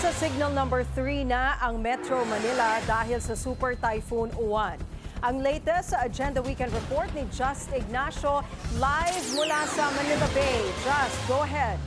Nasa signal number 3 na ang Metro Manila dahil sa Super Typhoon Uwan. Ang latest sa Agenda Weekend Report ni Just Ignacio live mula sa Manila Bay. Just, go ahead.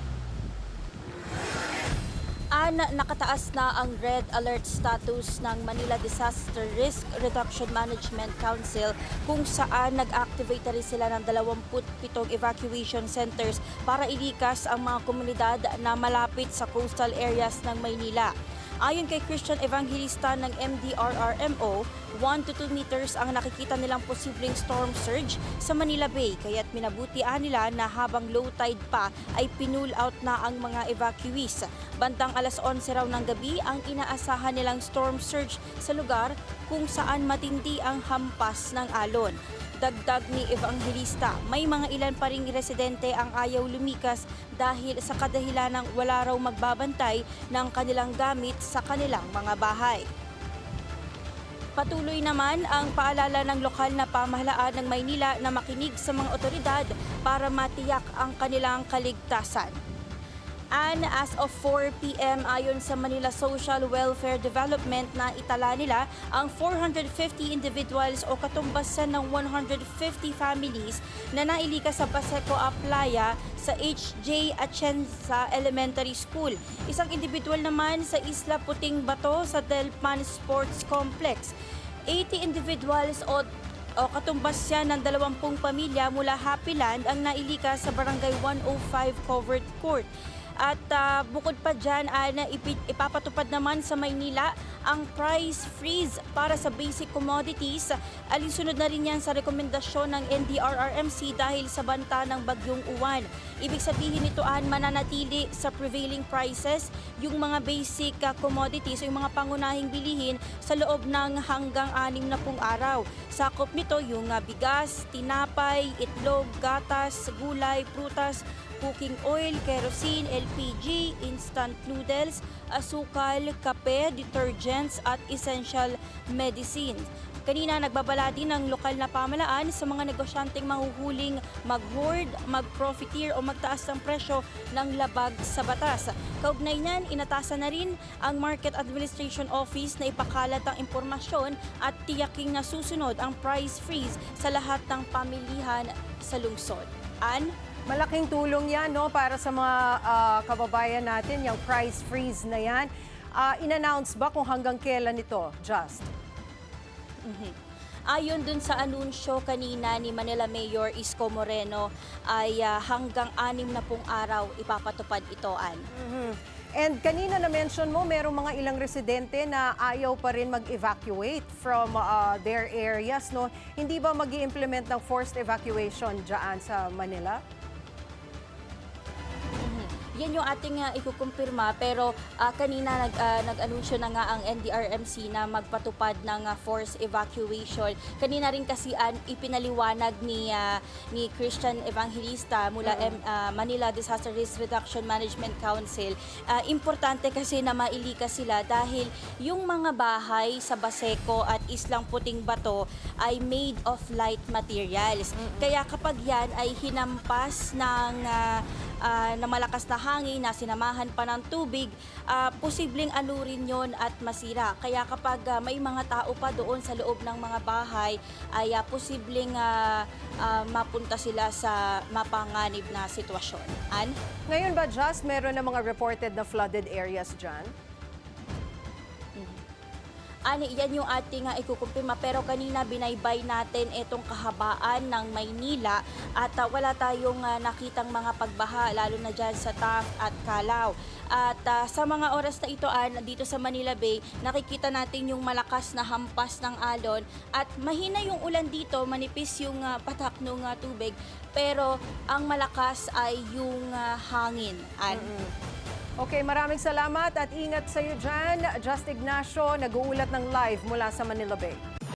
Nakataas na ang red alert status ng Manila Disaster Risk Reduction Management Council kung saan nag-activate na rin sila ng 27 evacuation centers para ilikas ang mga komunidad na malapit sa coastal areas ng Maynila. Ayon kay Christian Evangelista ng MDRRMO, 1 to 2 meters ang nakikita nilang posibleng storm surge sa Manila Bay, kaya't minabutian nila na habang low tide pa ay pinull out na ang mga evacuees. Bandang alas 11 raw ng gabi ang inaasahan nilang storm surge sa lugar kung saan matindi ang hampas ng alon. Dagdag ni Evangelista, may mga ilan pa ring residente ang ayaw lumikas dahil sa kadahilan ng wala raw magbabantay ng kanilang gamit sa kanilang mga bahay. Patuloy naman ang paalala ng lokal na pamahalaan ng Maynila na makinig sa mga otoridad para matiyak ang kanilang kaligtasan. And as of 4 p.m. ayon sa Manila Social Welfare Development na itala nila ang 450 individuals o katumbasan ng 150 families na nailikas sa Paseco Aplaya sa H.J. Atienza Elementary School. Isang individual naman sa Isla Puting Bato sa Delpan Sports Complex. 80 individuals o katumbas yan ng 20 pamilya mula Happyland ang nailikas sa Barangay 105 Covered Court. At bukod pa dyan, ipapatupad naman sa Maynila ang price freeze para sa basic commodities. Alinsunod na rin yan sa rekomendasyon ng NDRRMC dahil sa banta ng bagyong Uwan. Ibig sabihin nito mananatili sa prevailing prices yung mga basic commodities o yung mga pangunahing bilihin sa loob ng hanggang 60 araw. Sakop nito yung bigas, tinapay, itlog, gatas, gulay, prutas, cooking oil, kerosene, LPG, instant noodles, asukal, kape, detergents at essential medicine. Kanina nagbabala din ng lokal na pamahalaan sa mga negosyanteng mahuhuling mag-hoard, mag-profiteer o magtaas ng presyo ng labag sa batas. Kaugnay niyan, inatasan na rin ang Market Administration Office na ipakalat ang impormasyon at tiyaking nasusunod ang price freeze sa lahat ng pamilihan sa lungsod. Malaking tulong yan para sa mga kababayan natin, yung price freeze na yan. In-announce ba kung hanggang kailan ito, Just? Ayon dun sa anunsyo kanina ni Manila Mayor Isko Moreno ay hanggang 60 araw ipapatupad ito, And kanina na-mention mo, merong mga ilang residente na ayaw pa rin mag-evacuate from their areas. Hindi ba mag-i-implement ng forced evacuation dyan sa Manila? Yan yung ating ikukumpirma, pero kanina nag-anunsyo na nga ang NDRMC na magpatupad ng forced evacuation. Kanina rin kasi ipinaliwanag ni Christian Evangelista mula Manila Disaster Risk Reduction Management Council. Importante kasi na mailikas sila dahil yung mga bahay sa Baseco at Islang Puting Bato ay made of light materials. Kaya kapag yan ay hinampas ng malakas na hangin na sinamahan pa ng tubig, posibleng alurin yon at masira. Kaya kapag may mga tao pa doon sa loob ng mga bahay, ay posibleng mapunta sila sa mapanganib na sitwasyon. Ngayon ba, Just, meron na mga reported na flooded areas dyan? Yan yung ating ikukumpirma, pero kanina binaybay natin itong kahabaan ng Maynila at wala tayong nakitang mga pagbaha, lalo na dyan sa Taft at Calao. At sa mga oras na ito, dito sa Manila Bay, nakikita natin yung malakas na hampas ng alon at mahina yung ulan dito, manipis yung patak ng tubig, pero ang malakas ay yung hangin. Okay, maraming salamat at ingat sa iyo dyan. Just Ignacio, nag-uulat ng live mula sa Manila Bay.